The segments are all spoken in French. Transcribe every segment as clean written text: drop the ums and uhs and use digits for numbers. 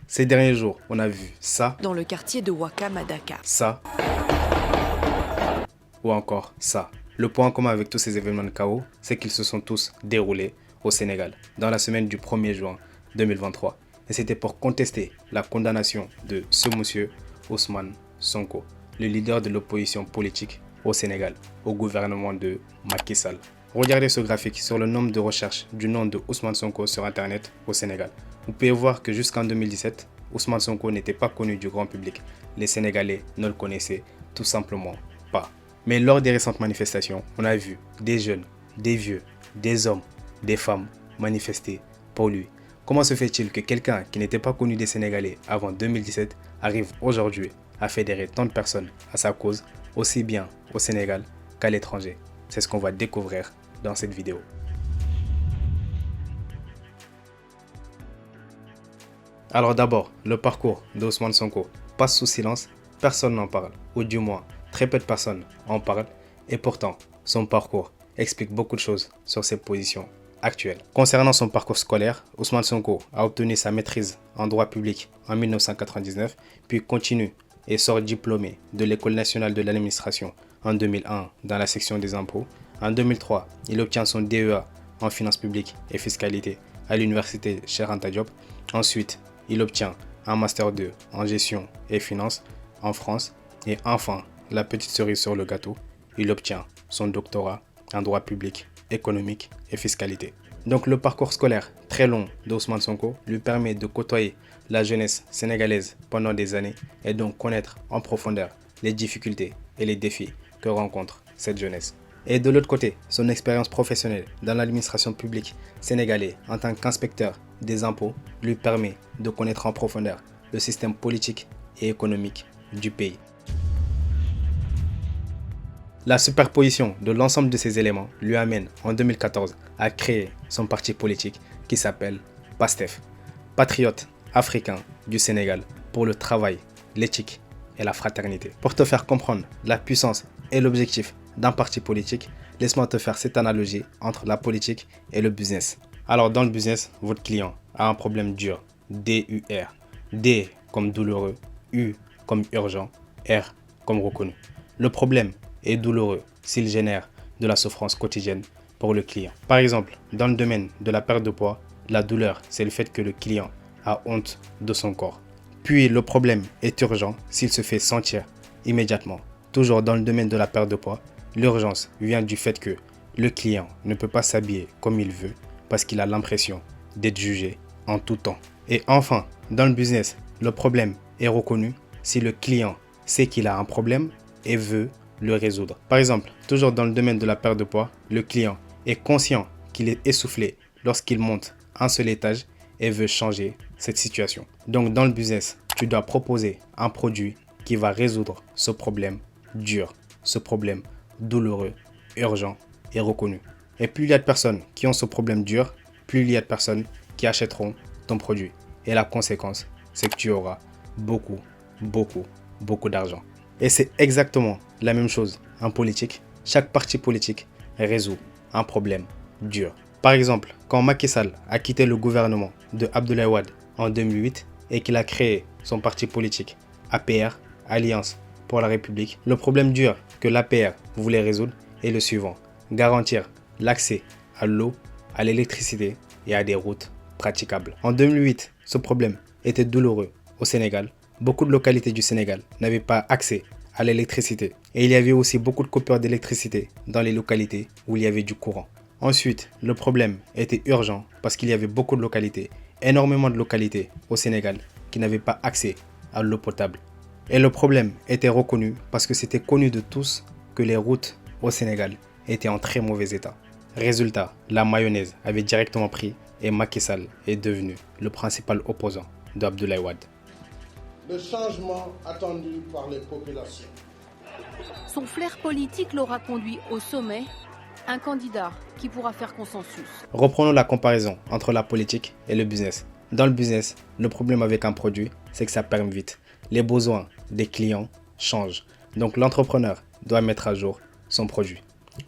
Ces derniers jours, on a vu ça, dans le quartier de Ouakam à Dakar. ça, ou encore ça. Le point commun avec tous ces événements de chaos, c'est qu'ils se sont tous déroulés au Sénégal, dans la semaine du 1er juin 2023. Et c'était pour contester la condamnation de ce monsieur Ousmane Sonko, le leader de l'opposition politique au Sénégal, au gouvernement de Macky Sall. Regardez ce graphique sur le nombre de recherches du nom de Ousmane Sonko sur Internet au Sénégal. Vous pouvez voir que jusqu'en 2017, Ousmane Sonko n'était pas connu du grand public. Les Sénégalais ne le connaissaient tout simplement pas. Mais lors des récentes manifestations, on a vu des jeunes, des vieux, des hommes, des femmes manifester pour lui. Comment se fait-il que quelqu'un qui n'était pas connu des Sénégalais avant 2017 arrive aujourd'hui à fédérer tant de personnes à sa cause, aussi bien au Sénégal qu'à l'étranger? C'est ce qu'on va découvrir dans cette vidéo. Alors d'abord, le parcours d'Ousmane Sonko passe sous silence, personne n'en parle, ou du moins très peu de personnes en parlent, et pourtant son parcours explique beaucoup de choses sur ses positions actuelles. Concernant son parcours scolaire, Ousmane Sonko a obtenu sa maîtrise en droit public en 1999, puis continue et sort diplômé de l'École nationale de l'administration en 2001 dans la section des impôts. En 2003, il obtient son DEA en finances publiques et fiscalité à l'université Cheikh Anta Diop. Ensuite, il obtient un Master 2 en gestion et finances en France. Et enfin, la petite cerise sur le gâteau, il obtient son doctorat en droit public, économique et fiscalité. Donc le parcours scolaire très long d'Ousmane Sonko lui permet de côtoyer la jeunesse sénégalaise pendant des années et donc connaître en profondeur les difficultés et les défis que rencontre cette jeunesse. Et de l'autre côté, son expérience professionnelle dans l'administration publique sénégalaise en tant qu'inspecteur des impôts lui permet de connaître en profondeur le système politique et économique du pays. La superposition de l'ensemble de ces éléments lui amène en 2014 à créer son parti politique qui s'appelle PASTEF, Patriote africain du Sénégal pour le travail, l'éthique et la fraternité. Pour te faire comprendre la puissance et l'objectif d'un parti politique, laisse-moi te faire cette analogie entre la politique et le business. Alors dans le business, votre client a un problème dur, D-U-R. D comme douloureux, U comme urgent, R comme reconnu. Le problème est douloureux s'il génère de la souffrance quotidienne pour le client. Par exemple, dans le domaine de la perte de poids, la douleur, c'est le fait que le client a honte de son corps. Puis le problème est urgent s'il se fait sentir immédiatement. Toujours dans le domaine de la perte de poids, l'urgence vient du fait que le client ne peut pas s'habiller comme il veut parce qu'il a l'impression d'être jugé en tout temps. Et enfin, dans le business, le problème est reconnu si le client sait qu'il a un problème et veut le résoudre. Par exemple, toujours dans le domaine de la perte de poids, le client est conscient qu'il est essoufflé lorsqu'il monte un seul étage et veut changer cette situation. Donc dans le business, tu dois proposer un produit qui va résoudre ce problème dur, ce problème douloureux, urgent et reconnu. Et plus il y a de personnes qui ont ce problème dur, plus il y a de personnes qui achèteront ton produit. Et la conséquence, c'est que tu auras beaucoup d'argent. Et c'est exactement la même chose en politique. Chaque parti politique résout un problème dur. Par exemple, quand Macky Sall a quitté le gouvernement de Abdoulaye Wade en 2008 et qu'il a créé son parti politique APR, Alliance pour la République, le problème dur que l'APR voulait résoudre est le suivant: garantir l'accès à l'eau, à l'électricité et à des routes praticables. En 2008, ce problème était douloureux au Sénégal. Beaucoup de localités du Sénégal n'avaient pas accès à l'électricité. Et il y avait aussi beaucoup de coupures d'électricité dans les localités où il y avait du courant. Ensuite, le problème était urgent parce qu'il y avait beaucoup de localités, énormément de localités au Sénégal qui n'avaient pas accès à l'eau potable. Et le problème était reconnu parce que c'était connu de tous que les routes au Sénégal étaient en très mauvais état. Résultat, la mayonnaise avait directement pris et Macky Sall est devenu le principal opposant d'Abdoulaye Wade. Le changement attendu par les populations. Son flair politique l'aura conduit au sommet, un candidat qui pourra faire consensus. Reprenons la comparaison entre la politique et le business. Dans le business, le problème avec un produit, c'est que ça perd vite. Les besoins des clients changent. Donc l'entrepreneur doit mettre à jour son produit.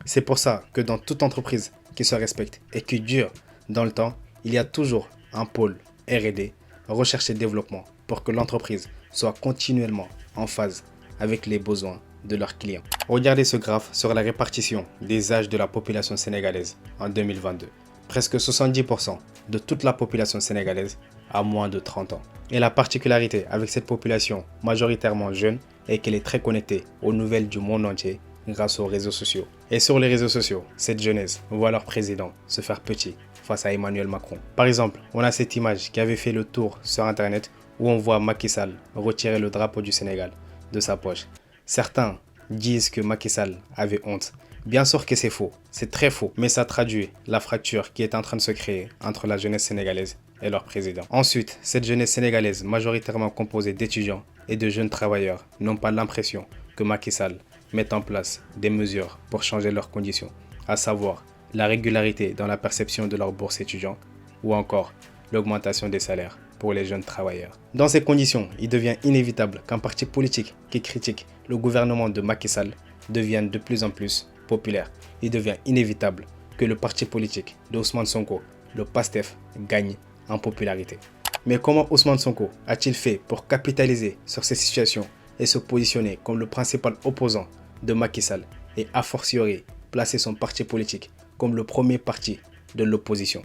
C'est pour ça que dans toute entreprise qui se respecte et qui dure dans le temps, il y a toujours un pôle R&D recherche et développement pour que l'entreprise soit continuellement en phase avec les besoins de leurs clients. Regardez ce graphe sur la répartition des âges de la population sénégalaise en 2022. Presque 70% de toute la population sénégalaise a moins de 30 ans. Et la particularité avec cette population majoritairement jeune est qu'elle est très connectée aux nouvelles du monde entier grâce aux réseaux sociaux. Et sur les réseaux sociaux, cette jeunesse voit leur président se faire petit face à Emmanuel Macron. Par exemple, on a cette image qui avait fait le tour sur internet où on voit Macky Sall retirer le drapeau du Sénégal de sa poche. Certains disent que Macky Sall avait honte. Bien sûr que c'est faux, c'est très faux, mais ça traduit la fracture qui est en train de se créer entre la jeunesse sénégalaise et leur président. Ensuite, cette jeunesse sénégalaise majoritairement composée d'étudiants et de jeunes travailleurs n'ont pas l'impression que Macky Sall mette en place des mesures pour changer leurs conditions, à savoir la régularité dans la perception de leur bourse étudiant ou encore l'augmentation des salaires pour les jeunes travailleurs. Dans ces conditions, il devient inévitable qu'un parti politique qui critique le gouvernement de Macky Sall devienne de plus en plus populaire. Il devient inévitable que le parti politique d'Ousmane Sonko, le PASTEF, gagne en popularité. Mais comment Ousmane Sonko a-t-il fait pour capitaliser sur ces situations et se positionner comme le principal opposant de Macky Sall et a fortiori placer son parti politique comme le premier parti de l'opposition?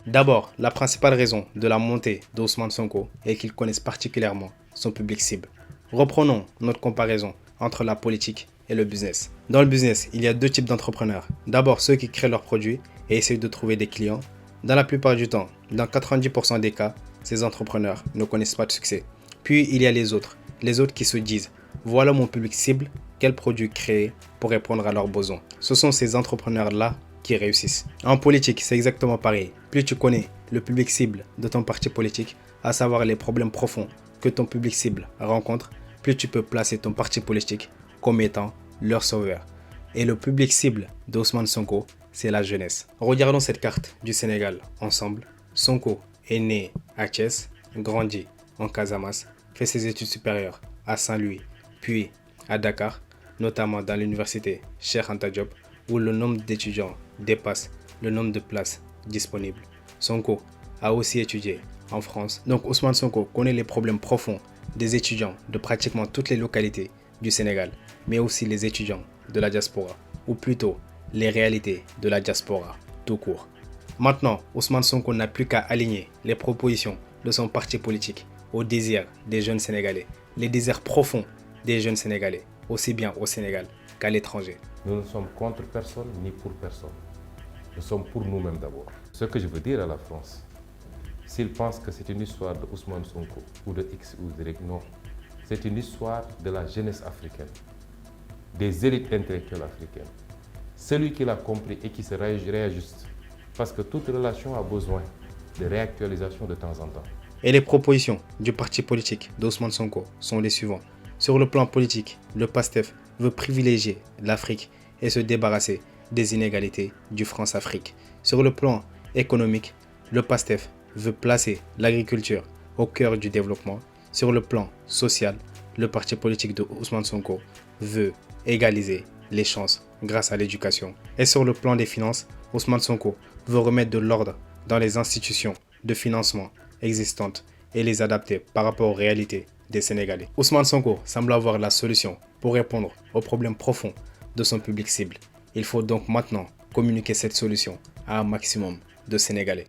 D'abord, la principale raison de la montée d'Ousmane Sonko est qu'il connaisse particulièrement son public cible. Reprenons notre comparaison entre la politique et le business. Dans le business, il y a deux types d'entrepreneurs. D'abord, ceux qui créent leurs produits et essayent de trouver des clients. Dans la plupart du temps, dans 90% des cas, ces entrepreneurs ne connaissent pas de succès. Puis, il y a les autres qui se disent « Voilà mon public cible, quel produit créer pour répondre à leurs besoins ?» Ce sont ces entrepreneurs-là qui réussissent. En politique, c'est exactement pareil. Plus tu connais le public cible de ton parti politique, à savoir les problèmes profonds que ton public cible rencontre, plus tu peux placer ton parti politique comme étant leur sauveur. Et le public cible d'Ousmane Sonko, c'est la jeunesse. Regardons cette carte du Sénégal ensemble. Sonko est né à Thiès, grandi en Casamance, fait ses études supérieures à Saint-Louis, puis à Dakar, notamment dans l'université Cheikh Anta Diop, où le nombre d'étudiants dépasse le nombre de places disponibles. Sonko a aussi étudié en France. Donc Ousmane Sonko connaît les problèmes profonds des étudiants de pratiquement toutes les localités du Sénégal, mais aussi les étudiants de la diaspora, ou plutôt les réalités de la diaspora tout court. Maintenant, Ousmane Sonko n'a plus qu'à aligner les propositions de son parti politique aux désirs des jeunes Sénégalais, les désirs profonds des jeunes Sénégalais, aussi bien au Sénégal qu'à l'étranger. Nous ne sommes contre personne ni pour personne. Nous sommes pour nous-mêmes d'abord. Ce que je veux dire à la France, s'ils pensent que c'est une histoire de Ousmane Sonko ou de X ou de Y, non. C'est une histoire de la jeunesse africaine, des élites intellectuelles africaines. Celui qui l'a compris et qui se réajuste, parce que toute relation a besoin de réactualisation de temps en temps. Et les propositions du parti politique d'Ousmane Sonko sont les suivants. Sur le plan politique, le PASTEF veut privilégier l'Afrique et se débarrasser des inégalités du France-Afrique. Sur le plan économique, le PASTEF veut placer l'agriculture au cœur du développement. Sur le plan social, le parti politique de Ousmane Sonko veut égaliser les chances grâce à l'éducation. Et sur le plan des finances, Ousmane Sonko veut remettre de l'ordre dans les institutions de financement existantes et les adapter par rapport aux réalités des Sénégalais. Ousmane Sonko semble avoir la solution pour répondre aux problèmes profonds de son public cible. Il faut donc maintenant communiquer cette solution à un maximum de Sénégalais.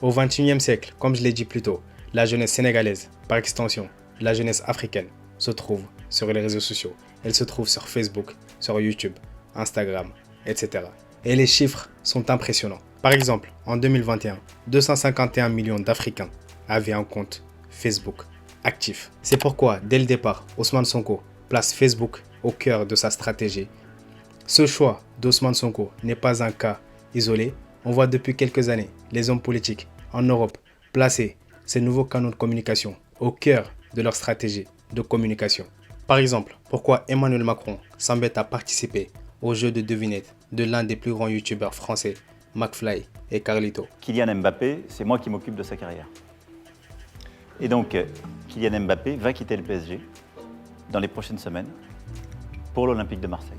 Au XXIe siècle, comme je l'ai dit plus tôt, la jeunesse sénégalaise, par extension, la jeunesse africaine, se trouve sur les réseaux sociaux. Elle se trouve sur Facebook, sur YouTube, Instagram, etc. Et les chiffres sont impressionnants. Par exemple, en 2021, 251 millions d'Africains avaient un compte Facebook actif. C'est pourquoi, dès le départ, Ousmane Sonko place Facebook au cœur de sa stratégie. Ce choix d'Ousmane Sonko n'est pas un cas isolé. On voit depuis quelques années les hommes politiques en Europe placer ces nouveaux canaux de communication au cœur de leur stratégie de communication. Par exemple, pourquoi Emmanuel Macron s'embête à participer au jeu de devinette de l'un des plus grands youtubeurs français, McFly et Carlito. Kylian Mbappé, c'est moi qui m'occupe de sa carrière. Et donc, Kylian Mbappé va quitter le PSG dans les prochaines semaines pour l'Olympique de Marseille.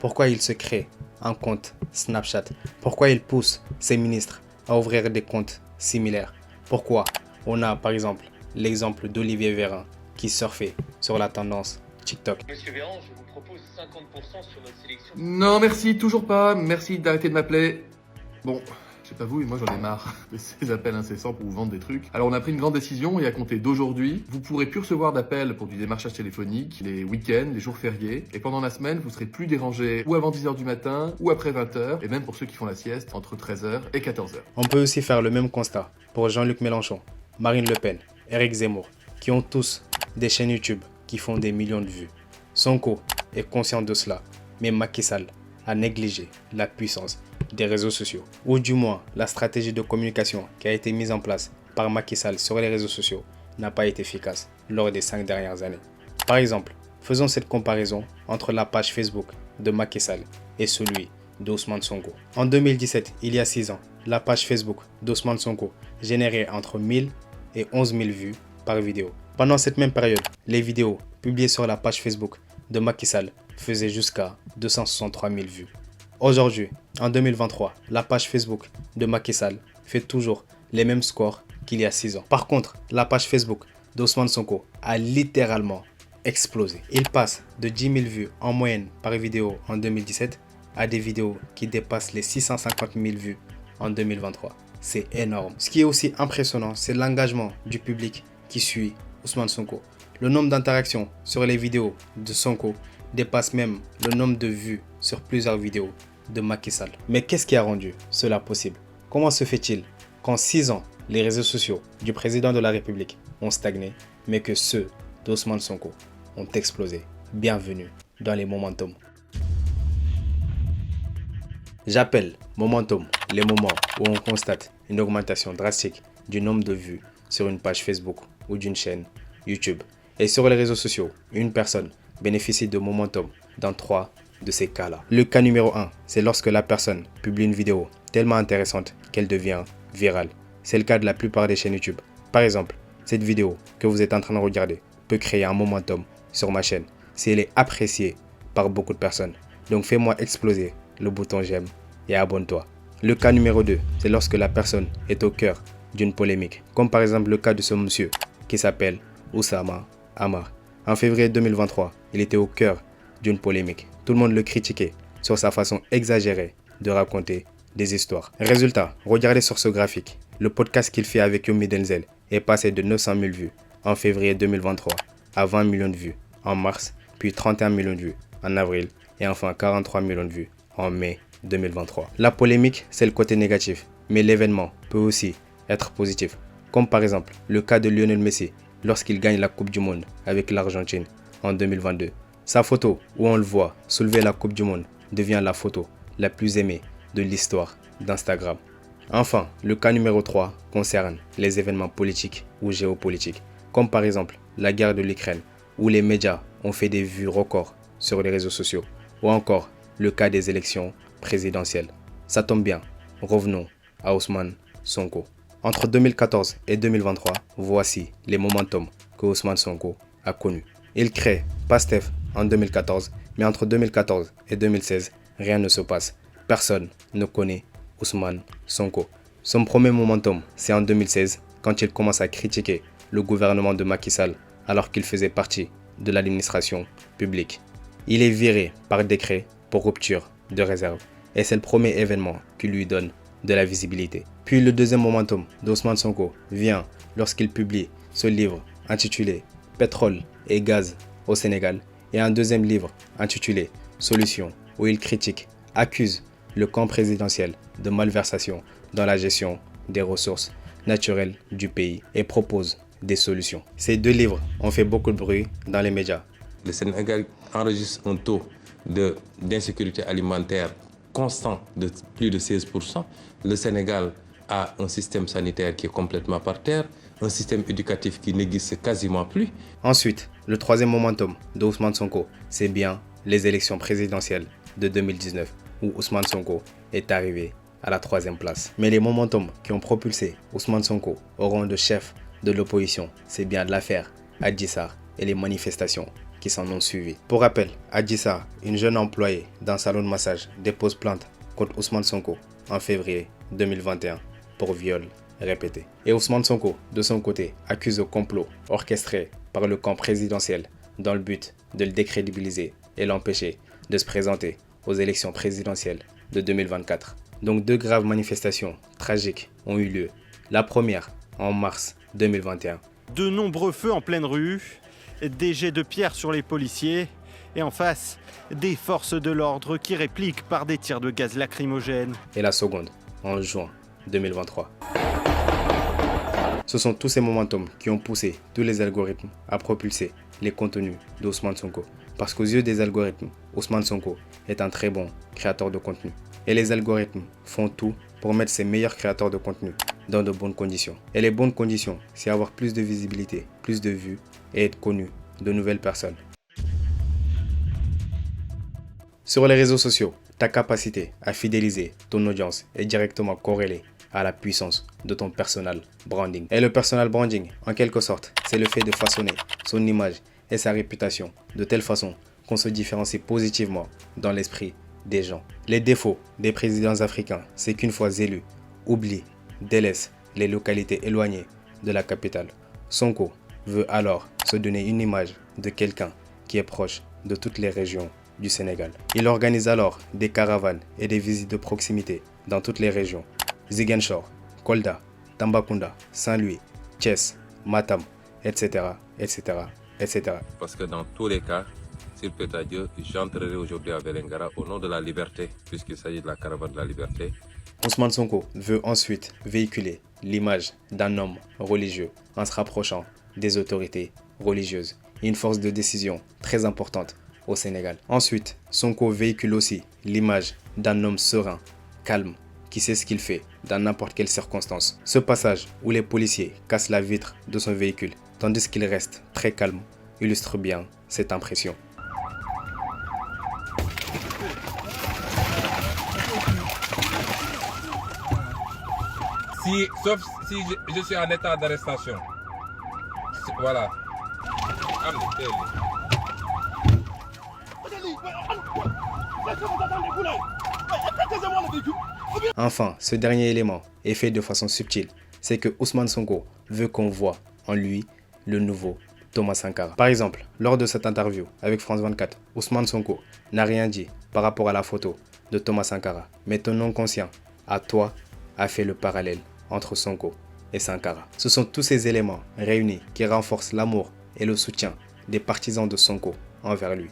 Pourquoi il se crée un compte Snapchat? Pourquoi il pousse ses ministres à ouvrir des comptes similaires? Pourquoi on a par exemple l'exemple d'Olivier Véran qui surfait sur la tendance TikTok? Monsieur Véran, je vous propose 50% sur notre sélection. Non, merci, toujours pas. Merci d'arrêter de m'appeler. Bon, je sais pas vous, mais moi j'en ai marre de ces appels incessants pour vous vendre des trucs. Alors on a pris une grande décision et à compter d'aujourd'hui, vous pourrez plus recevoir d'appels pour du démarchage téléphonique les week-ends, les jours fériés. Et pendant la semaine, vous serez plus dérangé ou avant 10h du matin ou après 20h. Et même pour ceux qui font la sieste entre 13h et 14h. On peut aussi faire le même constat pour Jean-Luc Mélenchon, Marine Le Pen, Éric Zemmour, qui ont tous des chaînes YouTube qui font des millions de vues. Sonko est conscient de cela, mais Macky Sall a négligé la puissance des réseaux sociaux, ou du moins la stratégie de communication qui a été mise en place par Macky Sall sur les réseaux sociaux n'a pas été efficace lors des 5 dernières années. Par exemple, faisons cette comparaison entre la page Facebook de Macky Sall et celui d'Ousmane Sonko. En 2017, il y a 6 ans, la page Facebook d'Ousmane Sonko générait entre 1000 et 11 000 vues par vidéo. Pendant cette même période, les vidéos publiées sur la page Facebook de Macky Sall faisaient jusqu'à 263 000 vues. Aujourd'hui, en 2023, la page Facebook de Macky Sall fait toujours les mêmes scores qu'il y a 6 ans. Par contre, la page Facebook d'Ousmane Sonko a littéralement explosé. Il passe de 10 000 vues en moyenne par vidéo en 2017 à des vidéos qui dépassent les 650 000 vues en 2023. C'est énorme. Ce qui est aussi impressionnant, c'est l'engagement du public qui suit Ousmane Sonko. Le nombre d'interactions sur les vidéos de Sonko dépasse même le nombre de vues sur plusieurs vidéos de Macky Sall. Mais qu'est-ce qui a rendu cela possible? Comment se fait-il qu'en 6 ans, les réseaux sociaux du président de la République ont stagné, mais que ceux d'Ousmane Sonko ont explosé? Bienvenue dans les Momentum. J'appelle Momentum les moments où on constate une augmentation drastique du nombre de vues sur une page Facebook ou d'une chaîne YouTube. Et sur les réseaux sociaux, une personne bénéficie de Momentum dans 3 de ces cas-là. Le cas numéro 1, c'est lorsque la personne publie une vidéo tellement intéressante qu'elle devient virale. C'est le cas de la plupart des chaînes YouTube. Par exemple, cette vidéo que vous êtes en train de regarder peut créer un momentum sur ma chaîne si elle est appréciée par beaucoup de personnes. Donc fais-moi exploser le bouton j'aime et abonne-toi. Le cas numéro 2, c'est lorsque la personne est au cœur d'une polémique, comme par exemple le cas de ce monsieur qui s'appelle Oussama Hamar. En février 2023, il était au cœur d'une polémique. Tout le monde le critiquait sur sa façon exagérée de raconter des histoires. Résultat, regardez sur ce graphique. Le podcast qu'il fait avec Yomi Denzel est passé de 900 000 vues en février 2023 à 20 millions de vues en mars, puis 31 millions de vues en avril et enfin 43 millions de vues en mai 2023. La polémique, c'est le côté négatif, mais l'événement peut aussi être positif, comme par exemple le cas de Lionel Messi lorsqu'il gagne la Coupe du Monde avec l'Argentine en 2022. Sa photo où on le voit soulever la Coupe du Monde devient la photo la plus aimée de l'histoire d'Instagram. Enfin, le cas numéro 3 concerne les événements politiques ou géopolitiques, comme par exemple la guerre de l'Ukraine, où les médias ont fait des vues records sur les réseaux sociaux, ou encore le cas des élections présidentielles. Ça tombe bien, revenons à Ousmane Sonko. Entre 2014 et 2023, voici les momentum que Ousmane Sonko a connus. Il crée Pastef en 2014, mais entre 2014 et 2016, rien ne se passe. Personne ne connaît Ousmane Sonko. Son premier momentum, c'est en 2016, quand il commence à critiquer le gouvernement de Macky Sall, alors qu'il faisait partie de l'administration publique. Il est viré par décret pour rupture de réserve, et c'est le premier événement qui lui donne de la visibilité. Puis le deuxième momentum d'Ousmane Sonko vient lorsqu'il publie ce livre intitulé Pétrole et gaz au Sénégal et un deuxième livre intitulé Solutions où il critique, accuse le camp présidentiel de malversation dans la gestion des ressources naturelles du pays et propose des solutions. Ces 2 livres ont fait beaucoup de bruit dans les médias. Le Sénégal enregistre un taux d'insécurité alimentaire constant de plus de 16%. Le Sénégal a un système sanitaire qui est complètement par terre, un système éducatif qui n'existe quasiment plus. Ensuite, le troisième momentum d'Ousmane Sonko, c'est bien les élections présidentielles de 2019 où Ousmane Sonko est arrivé à la 3e place. Mais les momentum qui ont propulsé Ousmane Sonko au rang de chef de l'opposition, c'est bien l'affaire Adji Sarr et les manifestations qui s'en ont suivi. Pour rappel, Adjissa, une jeune employée d'un salon de massage, dépose plainte contre Ousmane Sonko en février 2021 pour viol répété. Et Ousmane Sonko, de son côté, accuse le complot orchestré par le camp présidentiel dans le but de le décrédibiliser et l'empêcher de se présenter aux élections présidentielles de 2024. Donc 2 graves manifestations tragiques ont eu lieu. La première en mars 2021. De nombreux feux en pleine rue, des jets de pierre sur les policiers et en face, des forces de l'ordre qui répliquent par des tirs de gaz lacrymogène. Et la seconde en juin 2023. Ce sont tous ces momentum qui ont poussé tous les algorithmes à propulser les contenus d'Ousmane Sonko. Parce qu'aux yeux des algorithmes, Ousmane Sonko est un très bon créateur de contenu. Et les algorithmes font tout pour mettre ces meilleurs créateurs de contenu dans de bonnes conditions. Et les bonnes conditions, c'est avoir plus de visibilité, plus de vues et être connu de nouvelles personnes. Sur les réseaux sociaux, ta capacité à fidéliser ton audience est directement corrélée à la puissance de ton personal branding. Et le personal branding, en quelque sorte, c'est le fait de façonner son image et sa réputation de telle façon qu'on se différencie positivement dans l'esprit des gens. Les défauts des présidents africains, c'est qu'une fois élus, oublient, délaissent les localités éloignées de la capitale. Sonko veut alors se donner une image de quelqu'un qui est proche de toutes les régions du Sénégal. Il organise alors des caravanes et des visites de proximité dans toutes les régions. Ziguinchor, Kolda, Tambacounda, Saint-Louis, Thiès, Matam, etc., etc., etc. Parce que dans tous les cas, s'il plaît à Dieu, j'entrerai aujourd'hui à Vélingara au nom de la liberté, puisqu'il s'agit de la caravane de la liberté. Ousmane Sonko veut ensuite véhiculer l'image d'un homme religieux en se rapprochant des autorités religieuses. Une force de décision très importante au Sénégal. Ensuite, Sonko véhicule aussi l'image d'un homme serein, calme, qui sait ce qu'il fait dans n'importe quelle circonstance. Ce passage où les policiers cassent la vitre de son véhicule tandis qu'il reste très calme illustre bien cette impression. Sauf si je suis en état d'arrestation. Voilà. Enfin, ce dernier élément est fait de façon subtile. C'est que Ousmane Sonko veut qu'on voit en lui le nouveau Thomas Sankara. Par exemple, lors de cette interview avec France 24, Ousmane Sonko n'a rien dit par rapport à la photo de Thomas Sankara. Mais ton non-conscient, à toi, a fait le parallèle entre Sonko et Sankara. Ce sont tous ces éléments réunis qui renforcent l'amour et le soutien des partisans de Sonko envers lui.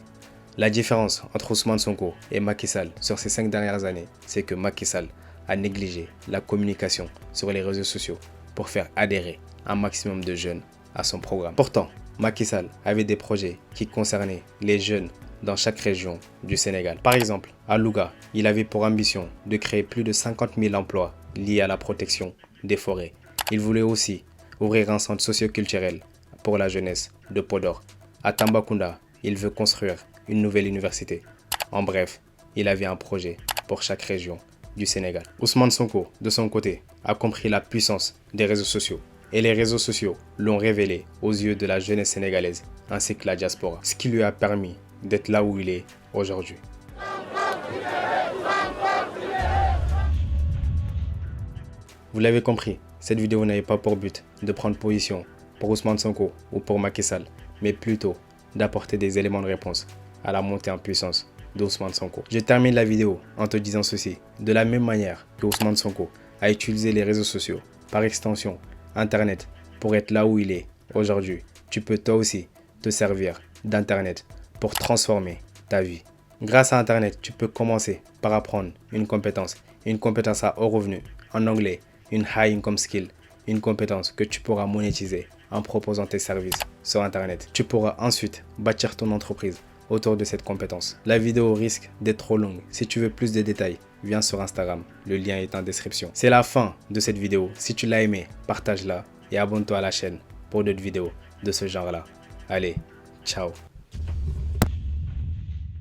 La différence entre Ousmane Sonko et Macky Sall sur ces 5 dernières années, c'est que Macky Sall a négligé la communication sur les réseaux sociaux pour faire adhérer un maximum de jeunes à son programme. Pourtant, Macky Sall avait des projets qui concernaient les jeunes dans chaque région du Sénégal. Par exemple, à Louga, il avait pour ambition de créer plus de 50 000 emplois liés à la protection des forêts. Il voulait aussi ouvrir un centre socio-culturel pour la jeunesse de Podor. À Tambacounda, il veut construire une nouvelle université. En bref, il avait un projet pour chaque région du Sénégal. Ousmane Sonko, de son côté, a compris la puissance des réseaux sociaux. Et les réseaux sociaux l'ont révélé aux yeux de la jeunesse sénégalaise ainsi que la diaspora. Ce qui lui a permis d'être là où il est aujourd'hui. Vous l'avez compris, cette vidéo n'avait pas pour but de prendre position pour Ousmane Sonko ou pour Macky Sall, mais plutôt d'apporter des éléments de réponse à la montée en puissance d'Ousmane Sonko. Je termine la vidéo en te disant ceci. De la même manière que Ousmane Sonko a utilisé les réseaux sociaux, par extension Internet, pour être là où il est aujourd'hui, tu peux toi aussi te servir d'Internet pour transformer ta vie. Grâce à Internet, tu peux commencer par apprendre une compétence à haut revenu, en anglais, une high income skill, une compétence que tu pourras monétiser en proposant tes services sur Internet. Tu pourras ensuite bâtir ton entreprise autour de cette compétence. La vidéo risque d'être trop longue. Si tu veux plus de détails, viens sur Instagram. Le lien est en description. C'est la fin de cette vidéo. Si tu l'as aimé, partage-la et abonne-toi à la chaîne pour d'autres vidéos de ce genre-là. Allez, ciao.